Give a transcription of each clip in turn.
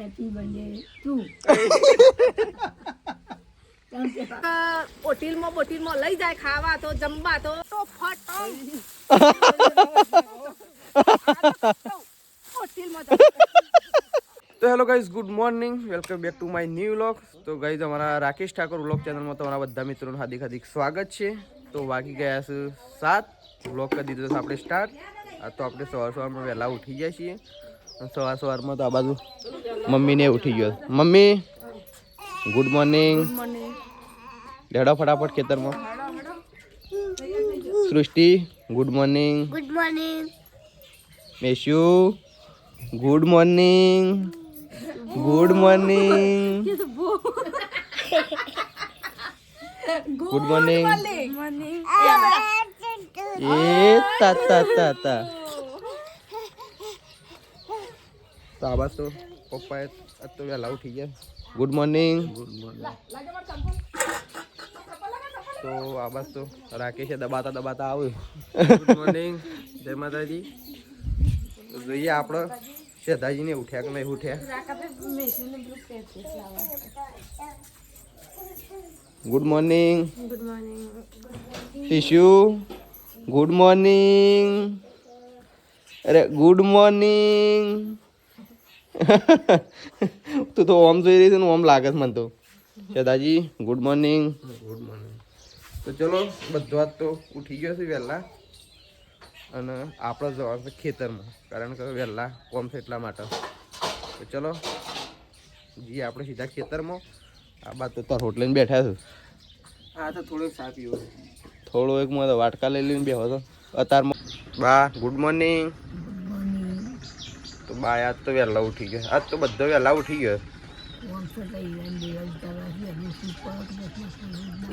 Happy birthday two બોટીલમાં લઈ જાય ખાવા તો જમવા તો ફટ તો hello guys, good morning, welcome back to my new vlog. તો ગાઈઝ, અમારા રાકેશ ઠાકોર વ્લોગ ચેનલમાં તમારા બધા મિત્રોનું હાર્દિક હાર્દિક સ્વાગત છે. તો વાગી ગયા છે 7, વ્લોગ કરી દીધો છે આપણે સ્ટાર્ટ. આ તો આપણે સવારમાં વહેલા ઉઠી ગયા છીએ. સવારમાં તો આ બાજુ મમ્મીને ઉઠી ગયો. Mummy good morning. લેડો ફટાફટ ખેતરમાં. Srishti good morning. Good morning. મેશુ good morning. Good morning. Good morning. એ તા તો આબાસ તો પપ્પાએ આજ તો વહેલા ઉઠી ગયા. Good morning. તો આબાસ તો રાકેશે દબાતા આવ્યું. ગુડ મોર્નિંગ, જય માતાજી. તો જોઈએ આપણે શેધાજીને ઉઠ્યા કે નહીં ઉઠ્યા. Good morning. ટીશુ ગુડ મોર્નિંગ. અરે ગુડ મોર્નિંગ. તું તો ઓમ જોઈ રહી છે ને ઓમ લાગે છે મને તો. શેધાજી ગુડ મોર્નિંગ. Good morning. તો ચલો બધો આજ તો ઉઠી ગયો છે વહેલા, અને આપણે જવાનું છે ખેતરમાં, કારણ કે વહેલા કોમ છે એટલા માટે. તો ચલો જઈએ આપણે સીધા ખેતરમાં. આ બાદ તો તાર હોટલ બેઠા છું. હા તો થોડોક ચા પીવો, થોડો એક મને વાટકા લઈ લઈને બેહો તો અત્યારમાં. બા ગુડ મોર્નિંગ. તો બા આજ તો વહેલા ઉઠી ગયો. આજ તો બધો વહેલા ઉઠી ગયો.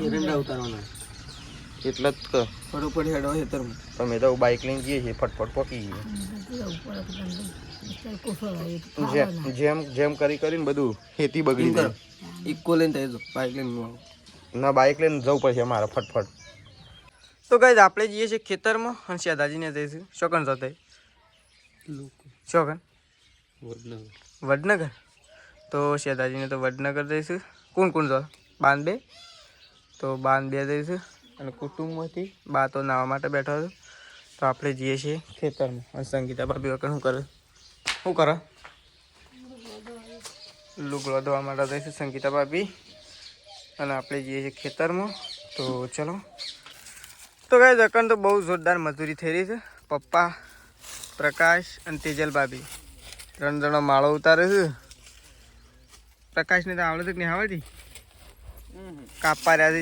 એરંડા ઉતારવાના એટલે જ ફટોફટ હેડો ખેતરમાં. તમે તો બાઇક લઈને જઈએ છીએ, ફટફટ પકી ગઈએ. જેમ કરીને બધું ખેતી બગડી જાય. ઇકો લઈને થાય બાઇક લઈને ના, બાઇક લઈને જવું પડશે મારે ફટફટ. તો ગાઈઝ આપણે જઈએ છીએ ખેતરમાં અને શેધાજીને જઈશું. શોકન સાથે શોકન વડનગર. તો શેધાજીને તો વડનગર જઈશું. કોણ જો બાંધબે. તો બાંધબે જઈશું અને કુટુંબમાંથી બા તો નાવા માટે બેઠો હતો. તો આપણે જઈએ છીએ ખેતરમાં. અને સંગીતા ભાભી વગર શું કરે લુગડો ધોવા માટે જઈશું સંગીતા ભાભી. અને આપણે જઈએ છીએ ખેતરમાં. તો ચલો. તો ગાઈઝ અકન તો બહુ જોરદાર મજૂરી થઈ રહી છે. પપ્પા, પ્રકાશ અને તેજલ ભાભી 3 જણો માળો ઉતારે છે. પ્રકાશને તો આવડે છે કે નહીં આવડતી? કાપવા રહ્યા છે.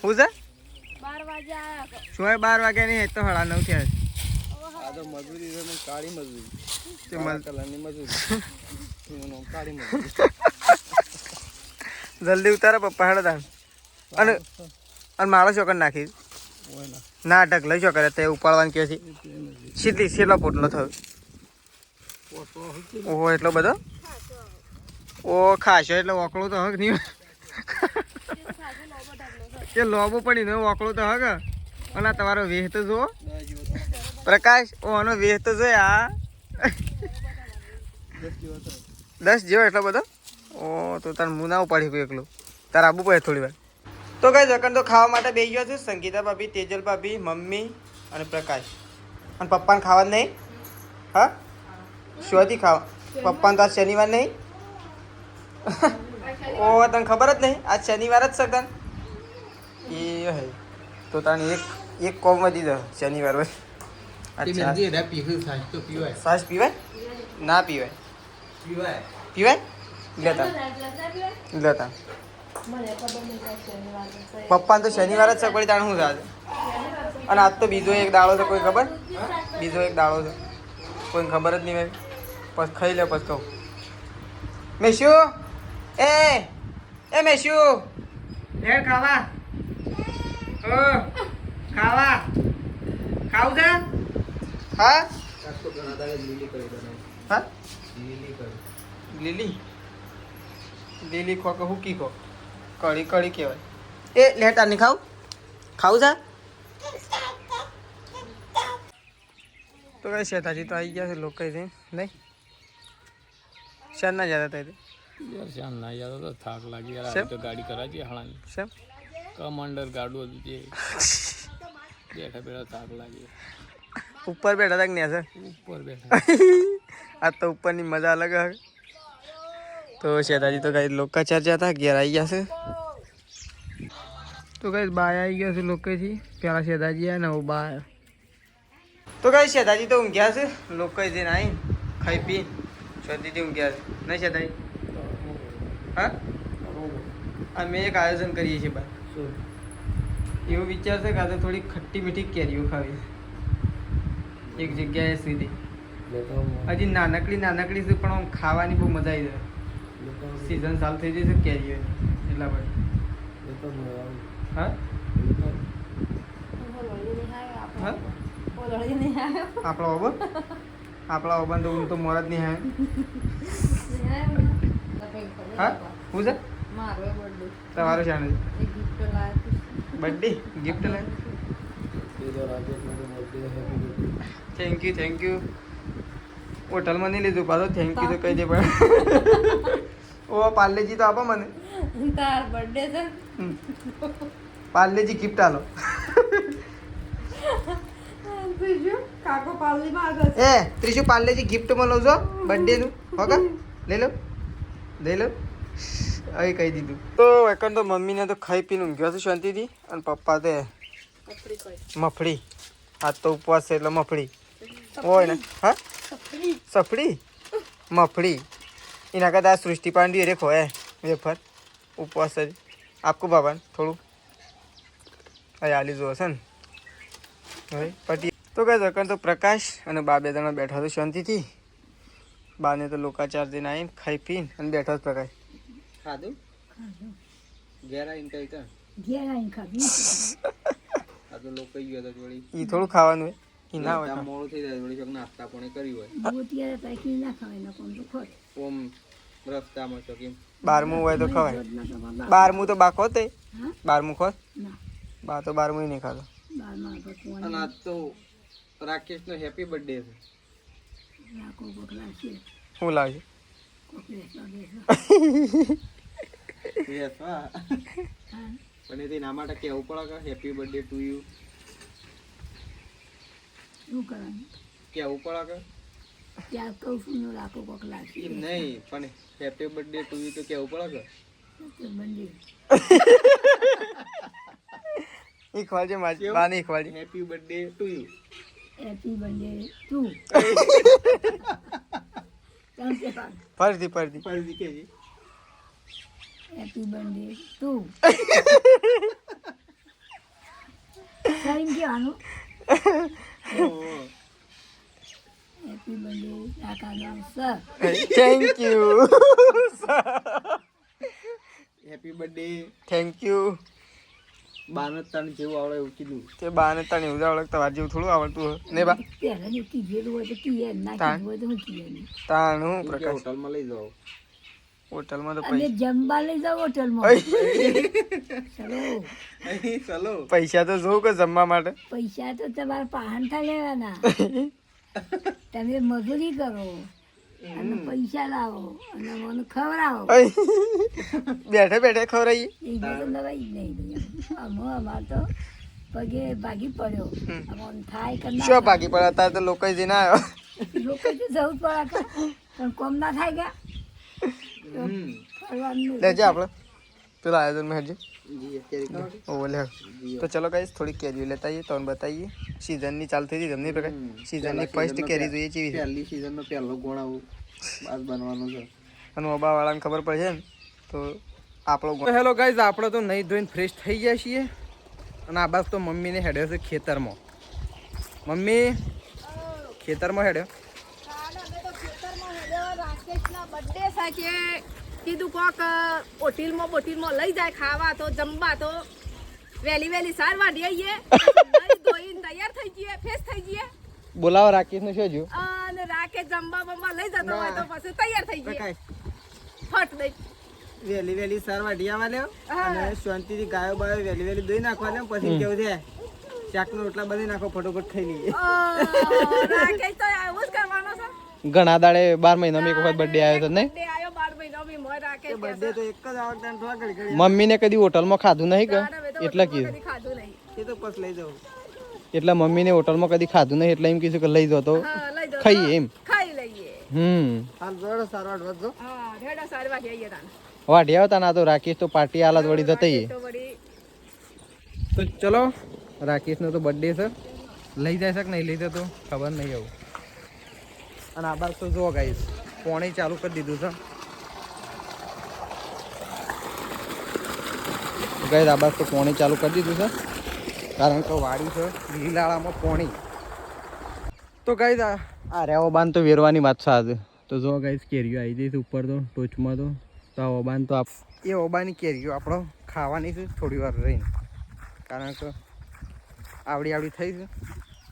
શું છે? 12 વાગ્યા નહીં, તો 9:30 થયા. આ તો મજૂરી છે, કાળી મજૂરી. કલરની મજૂરી. કાળી મજૂરી. જલ્દી ઉતારો પપ્પા, હેડો તાન. અને મારો છોકર નાખી ના ઢગલો છોકર તે ઉપાડવાનું કે છે. છેલ્લો પોટલો થયો. ઓહો એટલો બધો. ઓ ખાશો એટલે ઓકળો તો હક નહીં કે લોબો પડી ને ઓકળો તો હક. અને તમારો વેહ તો જુઓ પ્રકાશ. ઓનો વેહ તો જોઈ. આ 10 જેવો એટલો બધો. ઓ તો તાર મું ના ઉપાડી ગયું એકલું. તાર આબુ પડે થોડી વાર. તો ગાઈઝ અકન તો ખાવા માટે બેસી ગયો છું. સંગીતા ભાભી, તેજલ ભાભી, મમ્મી અને પ્રકાશ. અને પપ્પાને ખાવા જ નહીં. હા શોથી ખાવા? પપ્પાને તો આજ શનિવાર નહીં. ઓ તને ખબર જ નહીં આજ શનિવાર જ સગન એ હે. તો તને એક કોમ વધી જાય શનિવાર હોય. સાસ પીવાય ના પીવાય? પીવાય. લેતા પપ્પાને તો શનિવાર જ સગવડી તાણ શું થાય. અને આજ તો બીજો એક દાડો છે. કોઈ ખબર? બીજો એક દાડો છે, કોઈને ખબર જ નહીં ભાઈ. પછી ખાઈ લે પછી કહું. મેશુ એ મેશુ લે ખાવા. ખાવા ખાવું છે? હા હા લીલી ખો કે હુકી ખો? કઢી કહેવાય. એ લેટા નહીં ખાવું છે? તો કઈ શેતાજી તો આવી ગયા છે લોકો નહીં. શાન ના જતા હતા યાર શાન ના યાર તો થાક લાગી યાર શેમ? આજે તો ગાડી કરાવી હાણાની શેમ કમાન્ડર ગાડું હતું જે બેઠા બેઠા થાક લાગી ઉપર બેઠા હતા કે નહીં સર ઉપર બેઠા આ તો ઉપરની મજા અલગ હે તો શેતાજી તો કઈ લોકા ચર્ચા હતા ઘેર આવી ગયા છે તો કઈ બાય આવી ગયા છે લોકેથી પેલા શેતાજી આવ્યા ને હું બા તો કઈ શેતાજી તો ઊંઘ્યા છે લોકાઈ જઈને આવી ખાઈ પી શાંતિથી ઊંઘ્યા છે નહીં શેતાજી હા અમે એક આયોજન કરીએ છીએ બા એવું વિચાર છે કે આજે થોડી ખટ્ટી મીઠી કેરીઓ ખાવી છે એક જગ્યાએ સીધી હજી નાનકડી છે પણ આમ ખાવાની બહુ મજા આવી જાય સીઝન ચાલુ થઈ જશે કેરીઓની એટલા માટે હા હા આપણા ઓબન તો તો મોર જ નહીં આવે હા હું છે તમારું છે બર્થડે ગિફ્ટ લાવ થેન્ક યુ હોટલમાં નહીં લીધું પાછો થેન્ક યુ તો કહી દે પણ ઓ પાર્લેજી તો આપો મને તાર બર્થડે છે પાર્લેજી ગિફ્ટ આલો બીજું કાકો પાલી માં આગળ એ ત્રીજું પાર્લેજી ગિફ્ટમાં લઉં છો બર્થડે નું હોગા લઈ લો હવે કહી દીધું તો એકણ તો મમ્મીને તો ખાઈ પીને ઊંઘ્યો છે શાંતિથી અને પપ્પા તે મફળી આજ તો ઉપવાસ છે એટલે મફળી હોય ને હા સફળી મફળી એના કરતા સૃષ્ટિ પાંડી રે ખોય વેફર ઉપવાસ જ આપકું બાબાને થોડું હવે આલી જો હશે ને હવે પટી તો કઈ દકન તો પ્રકાશ અને બા બે જણા બેઠા તો શાંતિથી બાને તો લોકાચાર જઈને આવીને ખાઈ પીને અને બેઠો જ પ્રકાશ ખાધું ઘેર આવીને કઈ કા આ તો લોકો ગયો તો જોડી ઈ થોડું ખાવાનું હોય ઈ ના હોય મોડું થઈ જાય જોડી છોક નાસ્તા પણ કર્યું હોય ઓમ રસ્તામાં તો કેમ 12મું હોય તો ખવાય 12મું તો બા ખોતે 12મું ખોત બા તો 12મું નહીં ખાતો અને આજ તો રાકેશનો હેપી બર્થડે છે શું લાવશે પણ એના માટે કેવું પડે કે હેપી બર્થડે ટુ યુ કેવું પડે કે ત્યાં કહું છું રાખો કોક લાગશે એમ નહીં પણ હેપી બર્થડે ટુ યુ તો કેવું પડે કે ઈખવાડજે મારી બાને ઈખવાડજે happy birthday to you happy birthday to ફરતી કેજી હેપી બર્થડે ટુ સાઈન કહેવાનું હેપી બર્થડે કાકાનો sir thank you happy birthday thank you બાને તણ જેવું આવડે એવું કીધું તે બાને તણ એવું આવડે તમારે જેવું થોડું આવડતું હોય ને બા પહેલા જે કીધેલું હોય તો કીએ ના કીધું હોય તો હું કીએ તાણું પ્રકાશ હોટલમાં લઈ જાઓ હોટલમાં તો અને જમવા લઈ જાઓ હોટલમાં ચલો પૈસા તો જોઉં કે જમવા માટે પૈસા તો તમારે પાહનતા લેવાના તમે મજૂરી કરો અને પૈસા લાવો અને મને ખવડાવો બેઠે ખવડાવીએ એ તો નવાઈ જ નહીં અમાર તો પગે ભાગી પડ્યો આમ થાય કે શું ભાગી પડ્યા અત્યારે તો લોકો જઈને આવ્યો લોકો તો જવું જ પડે પણ કોમ ના થાય ગયા લેજે આપણે પેલા આયોજન में हटजे ओ ले तो चलो गाइस थोड़ी कैरी लेता आइए तो बताइए सीजन ની ચાલ થઈ જમની પ્રકાર सीजन ની ફર્સ્ટ કેરી જોઈએ છે પહેલી सीजन નો પહેલો ગોણ આવું બાદ બનવાનું છે અને ઓબા વાળાને ખબર પડશે ને તો આપણો હેલો ગાઈસ આપણે તો નહીં ધોઈને ફ્રેશ થઈ ગયા છીએ અને આ બાદ તો મમ્મીને હેડ્યો છે ખેતરમાં મમ્મી ખેતરમાં હેડ્યો કીધું કોક બોટીલમાં લઈ જાય ખાવા તો જમવા તો વેલી સાર વાઢી આવીએ ધોઈને તૈયાર થઈ જઈએ ફેસ થઈ જઈએ બોલાવો રાકેશ ને શું જો અને રાકેશ જમવા લઈ જતો હોય તો પછી તૈયાર થઈ જઈએ ફટ દઈ વેલી સાર વાઢી આવવા લ્યો અને શાંતિથી ગાયો બાયો વેલી દોઈ નાખવા લ્યો પછી કેવું છે શાકનો રોટલા બની નાખો ફટોફટ ખાઈ લઈએ રાકેશ તો એવું જ કરવાનો છે ઘણા દાડે 12 મહિનામાં એક વખત બર્થડે આવ્યો તો નહીં? birthday આયો 12 મહિનામાં મોય રાખે બર્થડે તો એક જ આવક તને થોડા ઘડી ઘડી મમ્મીને કદી હોટલમાં ખાધું નહીં કે એટલે કીધું. કદી ખાધું નહીં. એ તો બસ લઈ જાઉં. એટલે મમ્મીને હોટલમાં કદી ખાધું નહીં એટલે એમ કીધું કે લઈ જાઓ તો હા લઈ જાઓ ખાઈએ એમ. ખાઈ લઈએ. હાલ જોડો સારો અડવાજ જો. હા રેડા સારવા જઈએ તાન. વાઢી આવતા ના તો રાકેશ તો પાર્ટી આલાત વળી જતી. તો વળી તો ચલો રાકેશનો તો બર્થડે છે, લઈ જાય છે કે નહીં લઈ જતો ખબર નહીં આવું. અને આ બાદ તો જો ગાઈસ પાણી ચાલુ કરી દીધું છે ગાઈસ, આ બાદ તો પાણી ચાલુ કરી દીધું છે કારણ કે વાડી છે લીલાળામાં પાણી. તો ગાઈસ આ રે ઓબાન તો વેરવાની વાત છે આજે. તો જો ગાઈસ કેરીઓ આવી જઈ છે ઉપર તો ટોચમાં તો આ ઓબાન તો એ ઓબાની કેરીઓ આપણો ખાવાની છે થોડી વાર રહીને, કારણ કે આવડી થઈ છે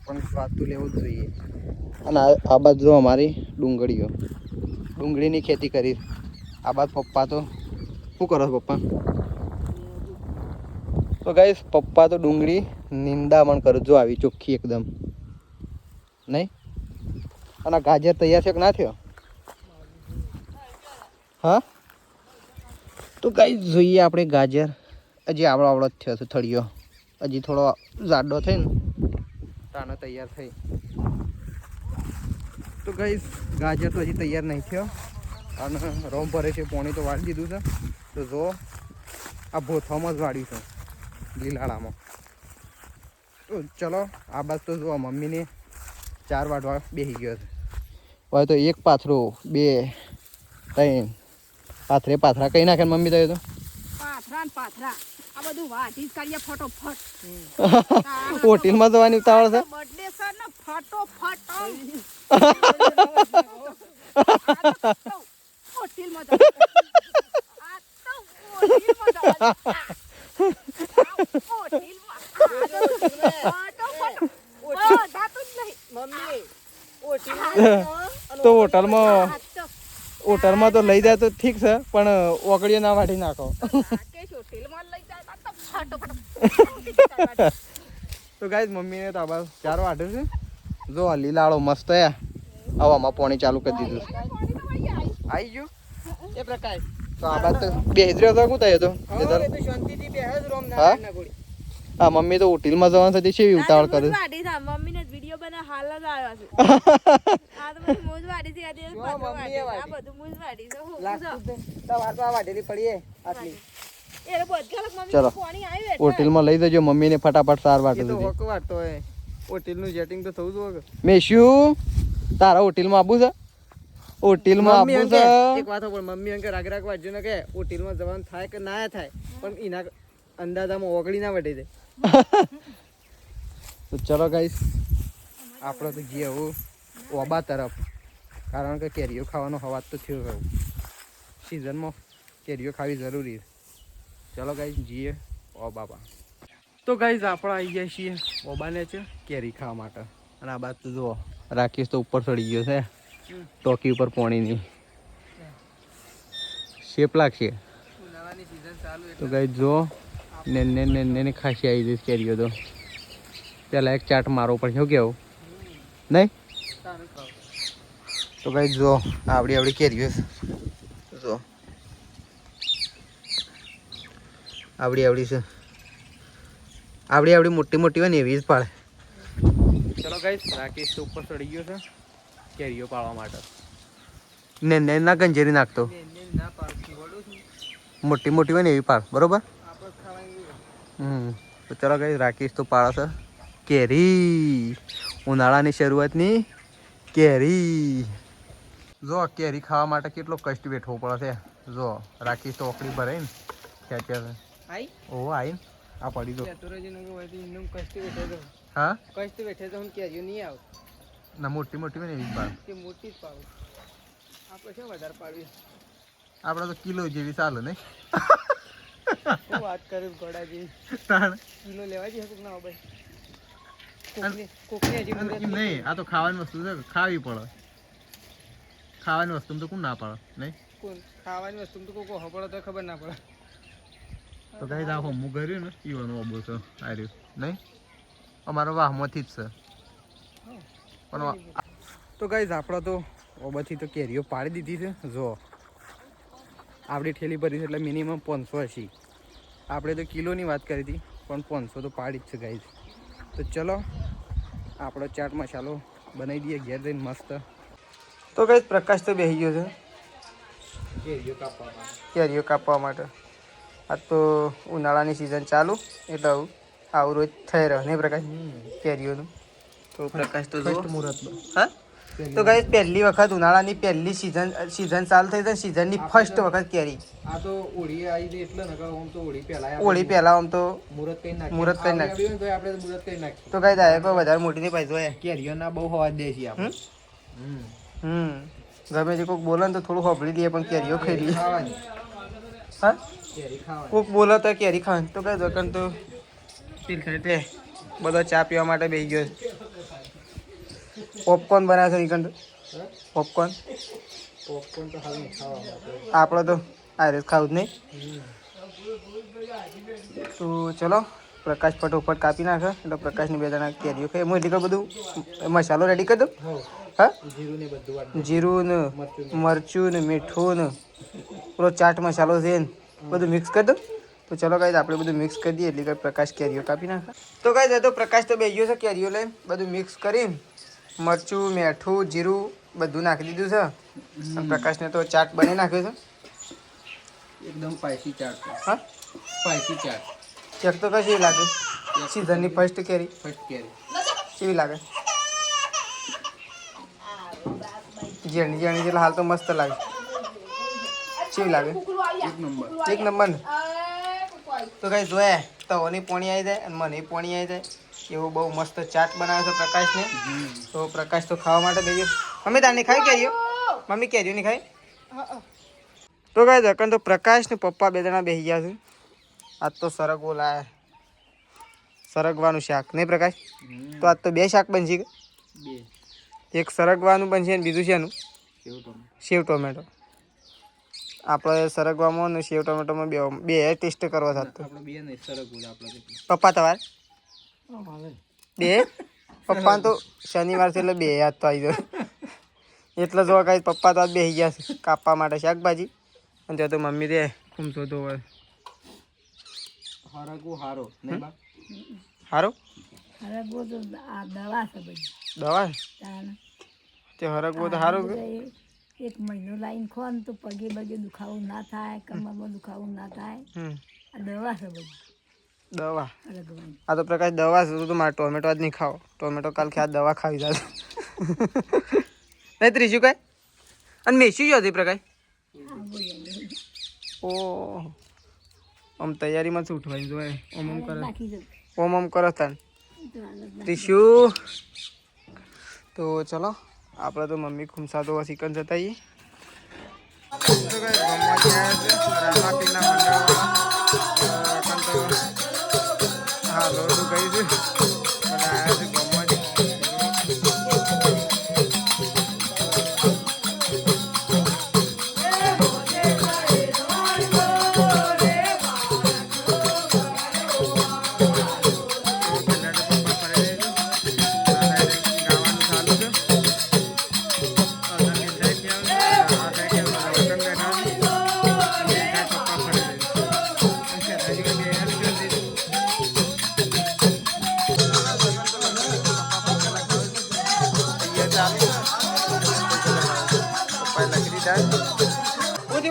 પણ સ્વાદ તો લેવો જ જોઈએ. અને આ બાદ જો અમારી ડુંગળીની ખેતી કરી. આ બાદ પપ્પા તો શું કરો છો પપ્પા? તો ગાઈસ પપ્પા તો ડુંગળી નિંદામણ કરે, જો આવી ચોખ્ખી એકદમ નહીં. અને ગાજર તૈયાર છે કે ના થયો? હા તો ગાઈસ જોઈએ આપણે ગાજર હજી આવડો જ થયો છે થળિયો, હજી થોડો જાડો થઈ ને તાનો તૈયાર થઈ. તો ગાઈસ ગાજર તો હજી તૈયાર નહીં થયો અને રોમ ભરે છે પાણી તો વાળી દીધું છે. તો જો આ ભોથામાં જ વાળ્યું છે લીલાળામાં. તો ચલો આ બાદ તો જો મમ્મીને 4 વાટવા બેસી ગયો છે. હવે તો એક પાથરો 2 3 પાથરા કઈ નાખે મમ્મી તો? પાથરા ને પાથરા આ બધું વાટી જ કરીએ ફટોફટ. હોટલમાં જવાની ઉતાવળ છે. બર્થડે છે ને ફટોફટ હોટલમાં આ તો હોટલમાં તો હોટલમાં તો લઈ જાય તો ઠીક છે પણ ઓગળીઓ ના વાટી નાખો. તો ગાઈસ મમ્મીને તો આવા 4 વાટ્યું છે. જો આ લીલાળો મસ્ત હવામાં પાણી ચાલુ કરી દીધું છે. આવી ગયું એ પ્રકાર તો આ બાદ તો બેહદ્ર્યો હતો શું થયો હતો? શાંતિથી બેહે જ રોમ હા? ના ગોળી. હા મમ્મી તો હોટલમાં જવાનું થતી છે એવી ઉતાવળ કરે. મમ્મીને વિડીયો બના હાલ જ આવ્યો છે. આ તો બધું મોજ વાડી છે. આ બધું મોજ વાડી છે. ચલો હોટલમાં લઈ જજો મમ્મીને ફટાફટ 4 વાટે તો હોક વાટતો હોય. હોટલનું સેટિંગ તો થવું જોઈએ. મેશું તારા હોટલમાં આવું છે? હોટલમાં આવું છે? એક વાત પણ મમ્મી અંકે રાગ વાંચજો ને કે હોટલમાં જવાનું થાય કે ના થાય પણ એના અંદાજામાં ઓગળી ના વટી જાય. તો ચલો ગાઈસ આપણે તો જઈએ હું ઓબા તરફ, કારણ કે કેરીઓ ખાવાનો હવાજ તો થયો રહ્યો. સિઝનમાં કેરીઓ ખાવી જરૂરી છે. ચલો ગાઈસ જઈએ ઓબાબા. તો ગાઈસ આપણે આવી ગયા છીએ ઓબાને છે કેરી ખાવા માટે. અને આ બાદ તો જુઓ રાકેશ તો ઉપર ચડી ગયો છે ટોકી ઉપર પાણીની શેપ લાગશે. તો ગાઈસ જો ને ખાસી આવી જઈશ કેરીઓ. તો પેલા એક ચાટ મારવો પડશે શું કેવું નહીં? તો ગાઈસ જો આવડી કેરીઓ જો આવડી છે. આવડી મોટી હોય ને એવી જ પાડે. ચલો ગાઈસ રાકેશ તો ઉપર ચડી ગયો છે કેરીઓ પાડવા માટે. ને ના ગંજેરી નાખતો, મોટી હોય ને એવી પાડ બરોબર. તો ચલો ગાઈસ રાકેશ તો પાડે છે કેરી, ઉનાળાની શરૂઆતની કેરી. જો કેરી ખાવા માટે કેટલો કષ્ટ વેઠવો પડે છે. જો રાકેશ તો ઓકડી ભરે ને ખેંચ્યા છે. ઓહો આઈ આ પડી દો. હા કષ્ટ બેઠે તો હું કેરીઓ નહીં આવ ના મોટી હોય ને એવી પાડ. કે મોટી જ પાડું. આપણે શું વધારે પાડવી? આપણે તો કિલો જેવી ચાલે નહીં? શું વાત કરું ઘોડા જેવી. કિલો લેવા જઈએ ના ભાઈ કોકને હજી નહીં, આ તો ખાવાની વસ્તુ છે, ખાવી પડે. ખાવાની વસ્તુ તો કોણ ના પાડે નહીં? કોણ ખાવાની વસ્તુ તો કોઈ હપડો તો ખબર ના પડે. તો કઈ આ હમું કર્યું ને ઈવાનું અબો છે આ રહ્યું નહીં? અમારો વાહમાંથી જ છે પણ. તો ગાઈઝ આપણે તો ઓબાથી તો કેરીઓ પાડી દીધી છે જો આપણી ઠેલી ભરી છે એટલે મિનિમમ 580. આપણે તો કિલોની વાત કરી હતી પણ 500 તો પાડી જ છે ગાઈઝ. તો ચલો આપણો ચાટ મસાલો બનાવી દઈએ ઘેર જઈને મસ્ત. તો કઈ પ્રકાશ તો બેસી ગયો છે કેરીઓ કાપવા માટે. આ તો ઉનાળાની સિઝન ચાલુ એટલે આવું રોજ થઈ રહ્યો નહીં પ્રકાશ કેરીઓનું. તો પ્રકાશ તો જુઓ. મુહૂર્ત. હા તો ગાઈસ પહેલી વખત ઉનાળાની પહેલી સિઝન ચાલુ થઈ છે. સિઝનની ફર્સ્ટ વખત કેરી. આ તો હોળી આવી ગઈ એટલે નકર આમ તો હોળી પહેલા હોળી પહેલા આમ તો મુહૂર્ત કઈ નાખી. મુહૂર્ત કરી નાખી. તો આપણે મુહૂર્ત કઈ નાખી. તો ગાઈસ આ કોઈ વધારે મોટી નહીં પાઈ જોઈએ. કેરીઓના બહુ હવા દે છે આપણે. ગમે તે કોઈક બોલે ને તો થોડું હોભળી દઈએ પણ કેરીઓ ખાઈ લઈએ. ખાવાની હા કેરી ખાવાની. કોઈક બોલે તો કેરી ખાવાની. તો ગાઈસ વકન તો એટલે બધો ચા પીવા માટે બેસી ગયો છે. પોપકોર્ન બનાવે છે નીકળ પોપકોર્ન. પોપકોર્ન તો હાલ નહીં ખાવા. આપણે તો આયરે ખાવું જ નહીં. તો ચલો પ્રકાશ ફટોફટ કાપી નાખે એટલે પ્રકાશની બે જણા કેરીઓ ખાઈ. હું એટલી બધું મસાલો રેડી કરી દઉં. હા જીરું ને બધું જીરું ને મરચું ને મીઠું ને પેલો ચાટ મસાલો છે ને બધું મિક્સ કરી દઉં. તો ચલો ગાઈઝ આપણે બધું મિક્સ કરી દઈએ એટલે કે પ્રકાશ કેરીઓ કાપી નાખે. તો ગાઈઝ તો પ્રકાશ તો બે ગયો છે કેરીઓ લઈને બધું મિક્સ કરી મરચું મીઠું જીરું બધું નાખી દીધું છે. અને પ્રકાશને તો ચાટ બની નાખ્યો છે એકદમ સ્પાઈસી ચાટ. હા સ્પાઈસી ચાટ. એક તો કશી લાગે સિઝનની ફર્સ્ટ કેરી ફર્સ્ટ કેરી કેવી લાગે? ઝીણી ઝીણી એટલે હાલ તો મસ્ત લાગે. કેવી લાગે? એક નંબર ને. તો કઈ જોયા તવોની પોણી આવી જાય અને મને પોણી આવી જાય એવું બહુ મસ્ત ચાટ બનાવે છે પ્રકાશને. તો પ્રકાશ તો ખાવા માટે બેસી મમ્મી તારની ખાઈ કેરીઓ? મમ્મી કેરીઓ નહીં ખાઈ? તો કઈ દકન તો પ્રકાશ ને પપ્પા બે જણા બેસી ગયા છે. આજ તો સરગવો લાયા સરગવાનું શાક નહીં પ્રકાશ? તો આજ તો બે શાક બનશે. એક સરગવાનું બનશે અને બીજું શેનું? સેવ ટોમેટો. આપણે સરગવામાં ને સેવ ટોમેટોમાં બે ટેસ્ટ કરવા થતો. પપ્પા તમારે બે પપ્પા તો શનિવાર છે એટલે બે યાદ તો આવી જાય. એટલે જો કાંઈ પપ્પા તો આજ બેસી ગયા છે કાપવા માટે શાકભાજી. અને ત્યાં તો મમ્મી દે ખૂમતો તો હોય સારો દવા તે હરગવો તો સારું. એક મહિનો લાઈન ખો ને તો પગે બગે દુખાવું ના થાય, કમરમાં દુખાવું ના થાય. આ દવા છે બધી દવા. હરગવાની. આ તો પ્રકાશ દવા છે. તો મારે ટોમેટો જ નહીં ખાઓ. ટોમેટો કાલ આ દવા ખાવી જાય નહીં ત્રીજું કાંઈ. અને મેસી જ હતી પ્રકાશ. ઓ આમ તૈયારીમાં શું ઉઠવાની જોઈએ ઓમ ઓમ કરે નાખી દઉં ઓમ ઓમ કરો તાન તો હાલત ત્રીજું. તો ચલો આપણે તો મમ્મી ખુમસા તો ચિકન જતા આવીએ. હા લોટું કહી છે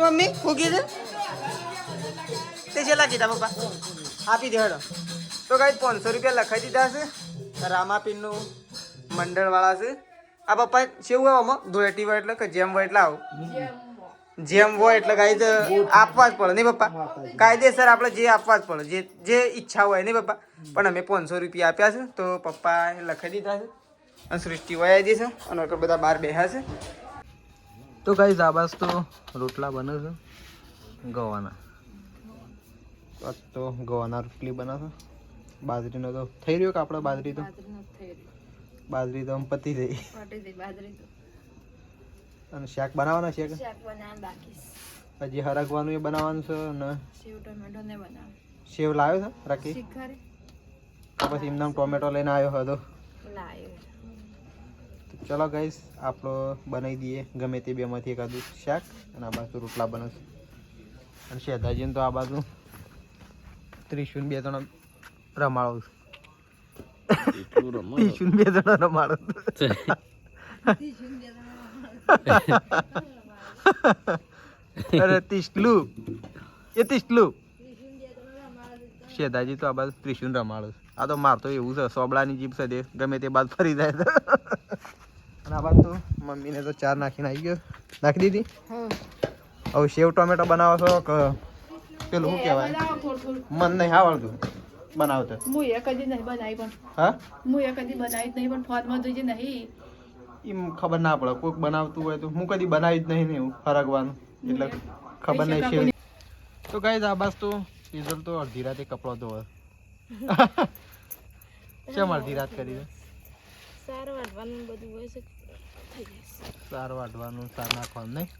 મમ્મી ફૂકી છે તે છેલ્લા કીધા પપ્પા આપી દે હેડો. તો કાંઈ 500 રૂપિયા લખાઈ દીધા છે રામાપીરનું મંડળવાળા છે. આ પપ્પા કેવું હોય આમાં ધોળેટી હોય એટલે કે જેમ હોય એટલે આવું જેમ હોય એટલે કાંઈ આપવા જ પડે નહીં પપ્પા? કાયદેસર આપણે જે આપવા જ પડે જે ઈચ્છા હોય નહીં પપ્પા? પણ અમે 500 રૂપિયા આપ્યા છે તો પપ્પા લખાઈ દીધા છે અને સૃષ્ટિ વયા દી છે અને બધા બહાર બેઠા છે. તો ગાઈઝ આ બાજુ તો રોટલા બને છે ગવાના. તો ગવાના રોટલી બને છે. બાજરીનો તો થઈ રહ્યો કે આપણે બાજરી તો આમ પતી થઈ. અને શાક બનાવવાના છે કે હજી હરગવાનું એ બનાવવાનું છે ને સેવ લાવ્યો છે રાખી તો પછી એમનામ ટોમેટો લઈને આવ્યો હતો. તો ચલો ગાઈસ આપણો બનાવી દઈએ ગમે તે બેમાંથી એકાદું શાક અને આ બાજુ રોટલા બનશે અને શેતાજીને તો આ બાજુ ત્રિશુન 2-3 રમાડો ત્રિશુન 2 રમાડો અરે તિસ્લું શેતાજી તો આ બાજુ ત્રિશુન રમાડો આ તો મારતો એવું છે સોબડાની જીપ છે ગમે તે બાદ ફરી જાય તો અને આ બાદ તો મમ્મીને તો 4 નાખીને આવી ગયો નાખી દીધી હવે સેવ ટોમેટો બનાવો છો કે પેલું શું કહેવાય મન નહીં આવડતું બનાવતા હું એ કદી નહીં બનાવી પણ હા હું એ કદી બનાવી જ નહીં પણ ફોનમાં જોઈ નહીં એમ ખબર ના પડે કોઈક બનાવતું હોય તો હું કદી બનાવી જ નહીં ને એવું ફરકવાનું એટલે ખબર નહીં છે તો ગાઈસ આ બાદ તો સીઝન તો અડધી રાતે કપડો ધોવે કેમ અડધી રાત કરી સાર વાટવાનું બધું હોય છે સાર વાટવાનું સાર નાખવાનું નહીં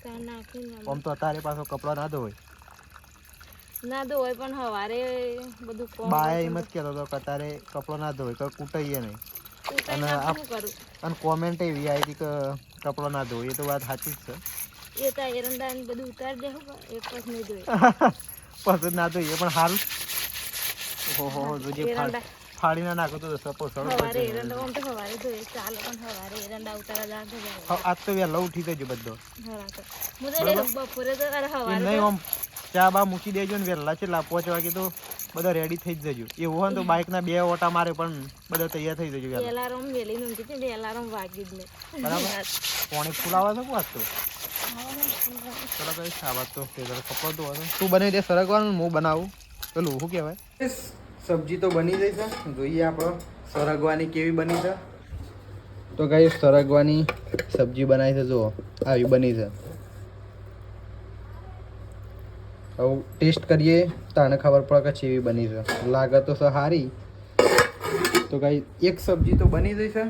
સાર નાખીને આમ તો અત્યારે પાછો કપડો ના ધોવાય ના ધોવાય પણ સવારે બધું કોમ બાય એમ જ કહેતો હતો કે અત્યારે કપડો ના ધોવાય તો કૂટાઈએ નહીં અને અને કોમેન્ટ એવી આવી હતી કે કપડો ના ધોવાય એ તો વાત સાચી જ છે એ તો એરંડા ને બધું ઉતારી દેવું એક પછી નહીં ધોઈ પછી ના ધોઈએ પણ સારું ઓહો જોજે ફાડી ના નાખો તો સપોઝ સવારે એરંડા આમ તો સવારે ધોઈ ચાલે પણ સવારે એરંડા ઉતારા જાય આજ તો વહેલો ઉઠી જજો બધો હું તો બપોરે તો અરે સવારે નહીં આમ ચા બા મૂકી દેજો ને વહેલા છે 5 વાગે તો બધા રેડી થઈ જ જજો એવું હોય ને તો બાઇક ના 2 ઓટા મારે પણ બધા તૈયાર થઈ જજો એલાર્મ વેલી ઊંઘી હતી ને એલાર્મ વાગી જ નહીં બરાબર કોણે ફૂલાવા છે વાત તો ચલો કઈ સાબત તો કપડો તો તું બનાવી દે સરગવાનું હું બનાવું પેલું શું કહેવાય સબ્જી તો બની ગઈ છે જોઈએ આપણો સરગવાની કેવી બની છે તો કઈ સરગવાની સબ્જી બનાવી છે જુઓ આવી બની છે હવે ટેસ્ટ કરીએ તાને ખબર પડે કે કેવી બની છે લાગે તો સારી તો કઈ એક સબ્જી તો બની ગઈ છે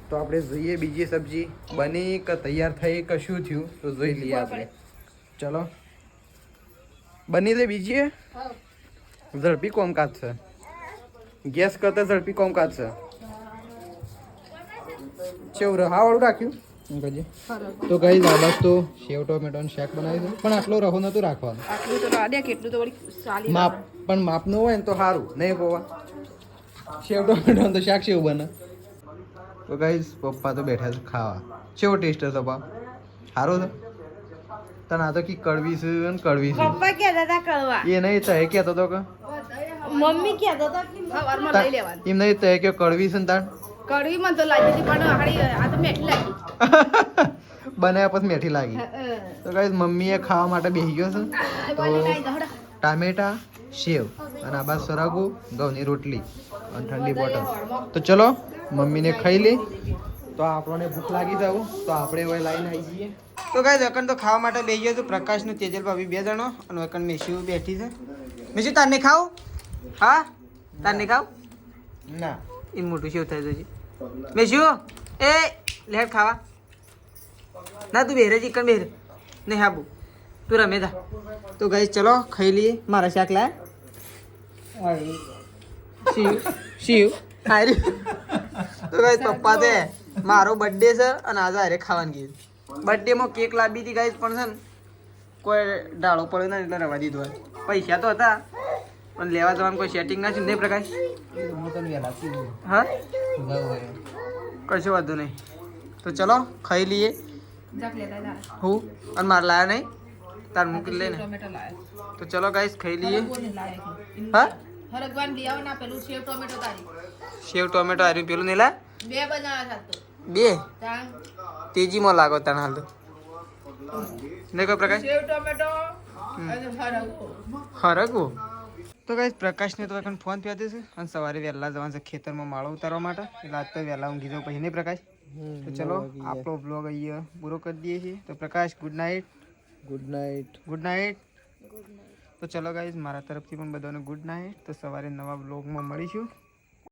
તો આપણે જોઈએ બીજી સબ્જી બની કે તૈયાર થઈ કે શું થયું તો જોઈ લઈએ આપણે ચલો બની દે બીજી ઝડપી કોમકાજ છે ગેસ કરતા ઝડપી કોમકાજ છે સેવ રહાવાળું રાખ્યું તો કઈ દાબસ તો સેવ ટોમેટોનું શાક બનાવ્યું છે પણ આટલો રહો નતું રાખવાનું આટલું તો રાડે કેટલું તો વળી ચાલી માપ પણ માપનું હોય ને તો સારું નહીં પોવા સેવ ટોમેટોનું તો શાક સેવ બને તો કઈ પપ્પા તો બેઠા છે ખાવા કેવો ટેસ્ટ છે પપ્પા સારો છે તને આ તો કી કડવી છે ને કડવી છે પપ્પા કહેતા હતા કળવા એ નહીં તો એ કહેતો હતો કે મમ્મી કહેતા હતા કે સવારમાં લઈ લેવાનું એમ નહીં તો એ કે કડવી છે ને તાણ કડવી મને તો લાગી હતી પણ હાડી આ તો મેઠી લાગી બનાવ્યા પછી મેઠી લાગી તો કઈ મમ્મીએ ખાવા માટે બેસી ગયો છે તો ટામેટા સેવ અને આ બાદ સરાગુ ઘઉંની રોટલી અને ઠંડી બોટલ તો ચલો મમ્મીને ખાઈ લે તો આપણને ભૂખ લાગી જાવ તો આપણે હવે લાઈને આવી જઈએ તો ગાઈસ અકન તો ખાવા માટે બેસી ગયો તો પ્રકાશ ને તેજલ ભાભી 2 જણો અને અકન મેશુ બેઠી છે મેશુ તારને ખાવ હા તારને ખાવ ના इन मोटू से उतार दीजिए मेशू ए लेट खावा ना तू बेरे चिकन बेरे नहीं हाबू तू रमे था तो गाइस चलो खाई लिए मारा शाक लाया शिव अरे तो गाइस पप्पा थे मारो बर्थडे છે અને આજે હારે ખાવાનું કીધું બર્થડે માં કેક લાવી હતી ગાઈસ પણ છે ને કોઈ ડાળો પડ્યો ના એટલે રવા દીધો પૈસા તો હતા પણ લેવા જવાનું કોઈ સેટિંગ ના છે નહીં પ્રકાશ હા કશો વાંધો નહીં તો ચલો ખાઈ લઈએ હું અને મારે લાયા નહીં તાર મૂકી લે ને તો ચલો ગાઈસ ખાઈ લઈએ હા હરગવાન દિયાવ ના પેલું સેવ ટોમેટો તારી સેવ ટોમેટો આર્યું પેલું નહીં લાયા 2 બનાવ્યા હતા તો 2 તાંગ તેજીમાં લાગો તને હાલ તો નહીં કોઈ પ્રકાશ સેવ ટોમેટો અને હરગવો હરગવો તો ગાઈસ પ્રકાશને તો এখন ફોન પી છે અને સવારે વહેલા જવાનું છે ખેતરમાં માળો ઉતારવા માટે એટલે આજ તો વહેલા ઊંઘી જાઉં પછી નહીં પ્રકાશ તો ચલો આપણો બ્લોગ અહીંયા પૂરો કરી દઈએ છીએ તો Prakash good night good night good night તો ચલો ગાઈસ મારા તરફથી પણ બધાને ગુડ નાઇટ તો સવારે નવા બ્લોગમાં મળીશું